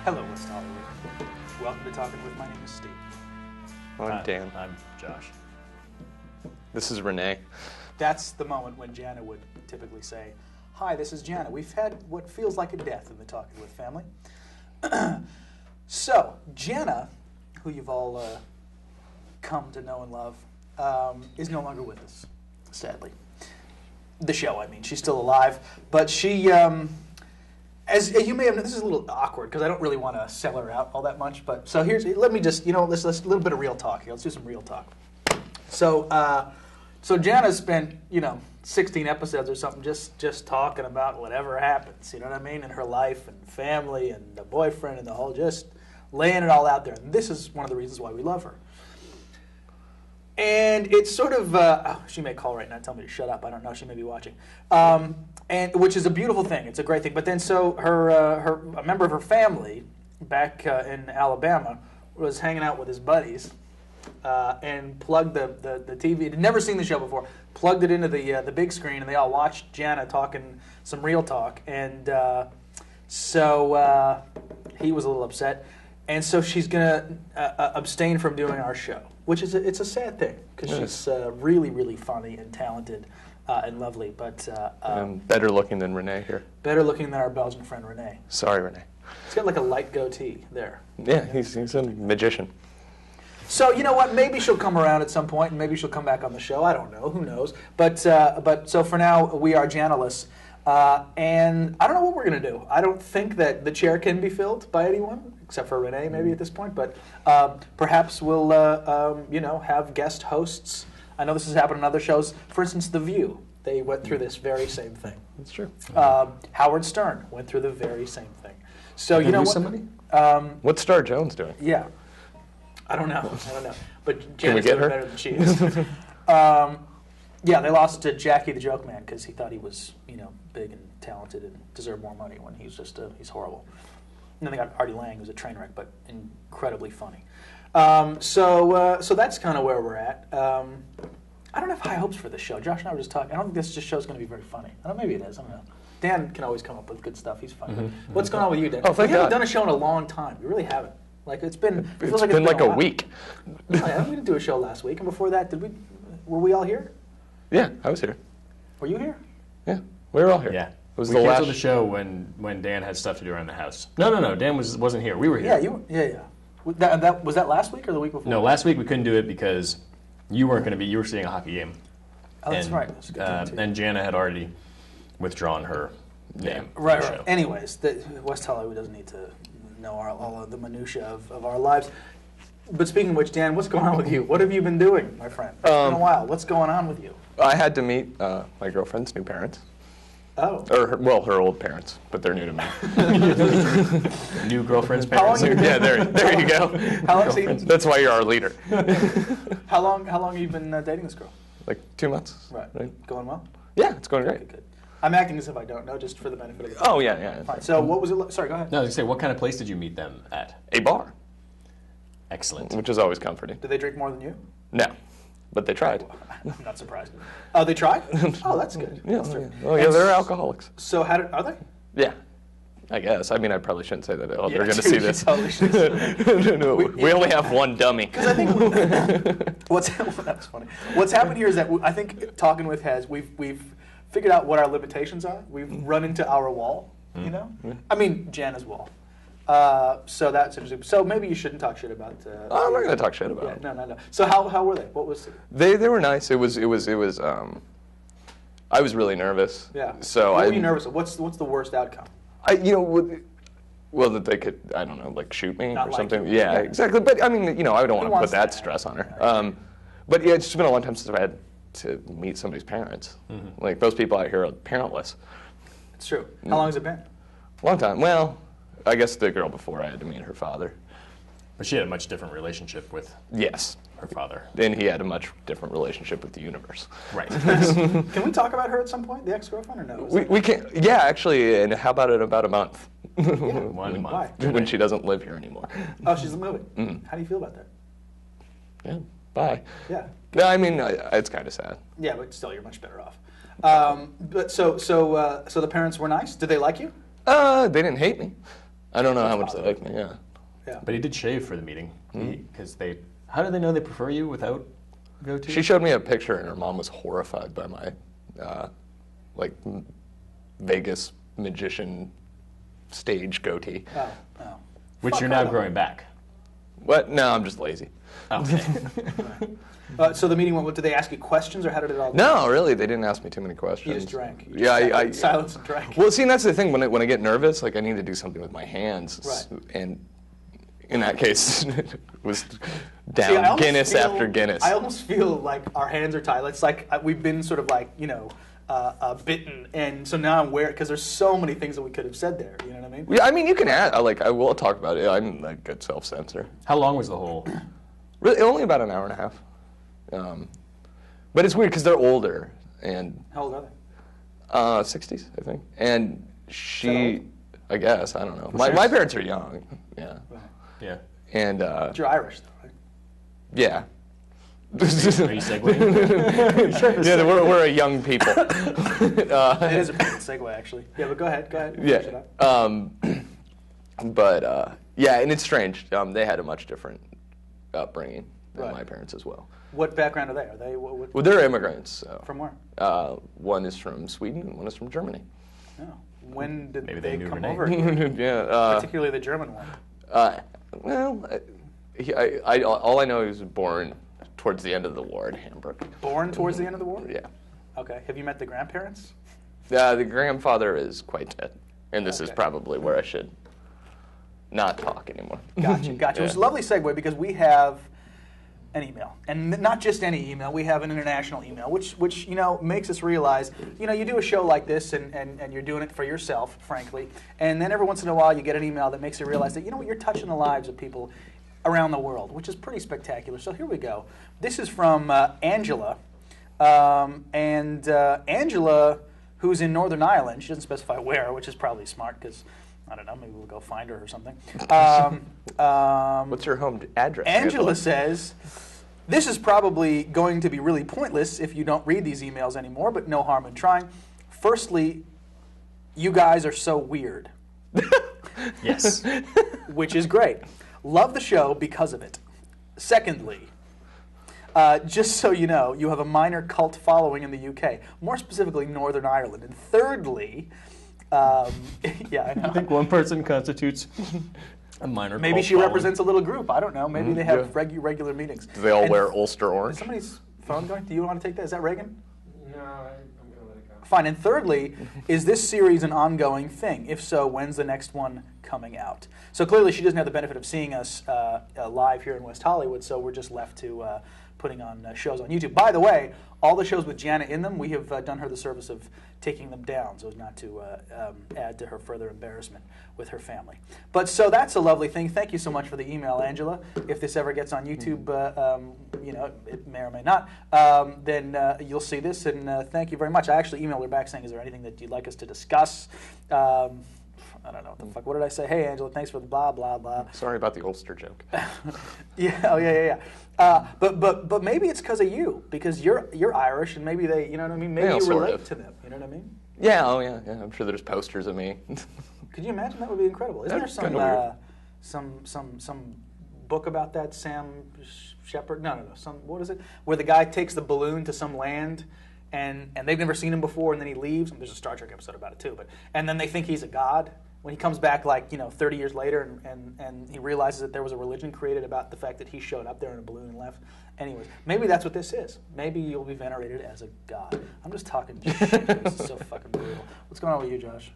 Hello, West Hollywood. Welcome to Talking With. My name is Steve. I'm Dan. I'm Josh. This is Renee. That's the moment when Jana would typically say, "Hi, this is Jana." We've had what feels like a death in the Talking With family. So, Jana, who you've all come to know and love, is no longer with us, sadly. The show, I mean. She's still alive, but she... As you may have known, this is a little awkward because I don't really want to sell her out all that much. But so let me just, let's a little bit of real talk here. Let's do some real talk. So, so Jana's spent, 16 episodes or something just talking about whatever happens. You know what I mean? In her life and family and the boyfriend and the whole, just laying it all out there. And this is one of the reasons why we love her. And it's sort of, she may call right now and tell me to shut up. I don't know. She may be watching. And which is a beautiful thing. It's a great thing. But then so a member of her family back in Alabama was hanging out with his buddies and plugged the TV. Had never seen the show before. Plugged it into the big screen, and they all watched Jana talking some real talk. And so he was a little upset. And so she's going to abstain from doing our show, which is it's a sad thing because she's really, really funny and talented and lovely. But better looking than Renee here. Better looking than our Belgian friend Renee. Sorry, Renee. He's got like a light goatee there. Yeah, he's a magician. So you know what? Maybe she'll come around at some point, and maybe she'll come back on the show. I don't know. Who knows? But so for now, we are Janaless. And I don't know what we're going to do. I don't think that the chair can be filled by anyone, except for Renee maybe at this point. But perhaps we'll, have guest hosts. I know this has happened on other shows. For instance, The View. They went through this very same thing. That's true. Howard Stern went through the very same thing. So you know what? Somebody? What's Star Jones doing? Yeah. I don't know. But Can we Janet's get doing her? better than she is. Yeah, they lost to Jackie the Joke Man because he thought he was, big and talented and deserved more money when he's just he's horrible. And then they got Artie Lang, who's a train wreck, but incredibly funny. So that's kind of where we're at. I don't have high hopes for this show. Josh and I were just talking. I don't think this show's going to be very funny. I don't know, maybe it is. I don't know. Dan can always come up with good stuff. He's funny. Mm-hmm. What's going on with you, Dan? Oh, thank We haven't God. done a show in a long time. We really haven't. Like it feels It's like been like a while. week. Oh, yeah, we didn't do a show last week, and before that, were we all here? Yeah, I was here. Were you here? Yeah, we were all here. Yeah. It was We the canceled last the show when Dan had stuff to do around the house. No. Dan wasn't here. We were here. Yeah. Was that last week or the week before? No, last week we couldn't do it because you weren't going to be. You were seeing a hockey game. Oh, that's right. That's a good time, too. And Jana had already withdrawn her name. Right. from the show. Anyways, West Hollywood doesn't need to know all of the minutia of our lives. But speaking of which, Dan, what's going on with you? What have you been doing, my friend? It's been a while. What's going on with you? I had to meet my girlfriend's new parents. Oh. Or her old parents, but they're new to me. New girlfriend's How long parents. Yeah, there you go. How long? That's why you're our leader. How long have you been dating this girl? Like 2 months. Right. Going well? Yeah, it's going great. Okay, good. I'm acting as if I don't know, just for the benefit of the Oh, yeah. Fine. So what was it like? Sorry, go ahead. No, I was going to say, what kind of place did you meet them at? A bar, Excellent. which is always comforting. Did they drink more than you? No, but they tried. I'm not surprised. Oh, they tried? Oh, that's good. Yeah, That's yeah. good. Oh, yeah, And they're alcoholics. So are they? Yeah, I guess. I mean, I probably shouldn't say that. Oh, Yeah, they're going to dude, see you this. totally should. No, we only have one dummy. Because I think that's funny. What's happened here is that I think Talking With we've figured out what our limitations are. We've run into our wall. I mean Jana's wall. So that's interesting. So maybe you shouldn't talk shit about. I'm not going to talk shit about Yeah, them. no. So how were they? What was? They were nice. It was. I was really nervous. Yeah. So what were you nervous of? What's the worst outcome? Well, that they could, I don't know, like shoot me Not or like something. you. Yeah, Yeah. exactly. But I mean, I don't want to wants put that that? stress on her. But yeah, it's just been a long time since I had to meet somebody's parents. Mm-hmm. Like those people out here are parentless. It's true. How long has it been? Long time. Well, I guess the girl before I had to meet her father. But she had a much different relationship with Yes. her father. And he had a much different relationship with the universe. Right. Can we talk about her at some point, the ex-girlfriend, or no? We can, yeah, actually, and how about in about a month? One month. Why? When she doesn't live here anymore. Oh, she's moving. Mm. How do you feel about that? Yeah, bye. Yeah. No, I mean, it's kind of sad. Yeah, but still, you're much better off. But so the parents were nice. Did they like you? They didn't hate me. I don't know That's how much they positive. like me. Yeah. Yeah. But he did shave for the meeting because they. How do they know they prefer you without goatee? She showed me a picture, and her mom was horrified by my, Vegas magician stage goatee. Oh, oh. Which Fuck you're her, now though. growing back. What? No, I'm just lazy. Okay. So the meeting went. Did they ask you questions, or how did it all go? No, really, they didn't ask me too many questions. You just drank. You just Yeah, sat I in silence and drank. Well, see, and that's the thing. When I get nervous, like I need to do something with my hands, Right. and in that case, it was See, down I almost Guinness feel- after Guinness. I almost feel like our hands are tied. It's like we've been sort of like, bitten, and so now I'm aware, because there's so many things that we could have said there. You know what I mean? Yeah, I mean, you can add. I will talk about it. I'm a good self-censor. How long was the whole? Really, only about an hour and a half. But it's weird because they're older and How old are they? 60s, I think. And she, old? I guess, I don't know. My parents are young. Yeah. Right. Yeah. And But you're Irish, though, right? yeah. Are you segueing? Yeah, we're a young people. It is a perfect segue, actually. Yeah, but go ahead. Finish it Yeah. up. Yeah, and it's strange. They had a much different upbringing than Right. my parents as well. What background are they? Are they Well, they're immigrants. So. from where? One is from Sweden and one is from Germany. Oh. When did Maybe they knew come her name. over? Yeah. Particularly the German one. All I know is he was born towards the end of the war in Hamburg. Born towards the end of the war? Yeah. Okay. Have you met the grandparents? The grandfather is quite dead, and this is Okay. probably where I should not talk anymore. Gotcha. It was a lovely segue because we have an email, and not just any email. We have an international email, which makes us realize, you do a show like this, and you're doing it for yourself, frankly, and then every once in a while you get an email that makes you realize that you're touching the lives of people around the world, which is pretty spectacular. So here we go. This is from Angela, and Angela, who's in Northern Ireland. She doesn't specify where, which is probably smart because, I don't know, maybe we'll go find her or something. What's your home address? Angela says, this is probably going to be really pointless if you don't read these emails anymore, but no harm in trying. Firstly, you guys are so weird, Yes. which is great. Love the show because of it. Secondly, just so you know, you have a minor cult following in the UK, more specifically Northern Ireland. And thirdly, yeah, I know. I think one person constitutes a minor. Maybe cult she following. represents a little group. I don't know. Maybe they have yeah. regular meetings. Do they all And wear Ulster Is orange? somebody's phone going? Do you want to take that? Is that Reagan? No, I'm going to let it go. Fine. And thirdly, is this series an ongoing thing? If so, when's the next one coming out? So clearly she doesn't have the benefit of seeing us live here in West Hollywood, so we're just left to putting on shows on YouTube. By the way, all the shows with Jana in them, we have done her the service of taking them down so as not to add to her further embarrassment with her family. But so that's a lovely thing. Thank you so much for the email, Angela. If this ever gets on YouTube, it may or may not, then you'll see this, and thank you very much. I actually emailed her back saying, is there anything that you'd like us to discuss? I don't know what the fuck. What did I say? Hey, Angela, thanks for the blah, blah, blah. Sorry about the Ulster joke. Yeah. But maybe it's because of you, because you're Irish, and maybe they, you know what I mean? Maybe Yeah, you sort relate of. to them. You know what I mean? Yeah, I'm sure there's posters of me. Could you imagine? That would be incredible. Isn't there That's some kinda some book about that? Sam Shepard? No. What is it? Where the guy takes the balloon to some land, and they've never seen him before, and then he leaves. And there's a Star Trek episode about it too. And then they think he's a god. When he comes back, 30 years later, and he realizes that there was a religion created about the fact that he showed up there in a balloon and left. Anyways, maybe that's what this is. Maybe you'll be venerated as a god. I'm just talking shit. This is so fucking brutal. What's going on with you, Josh?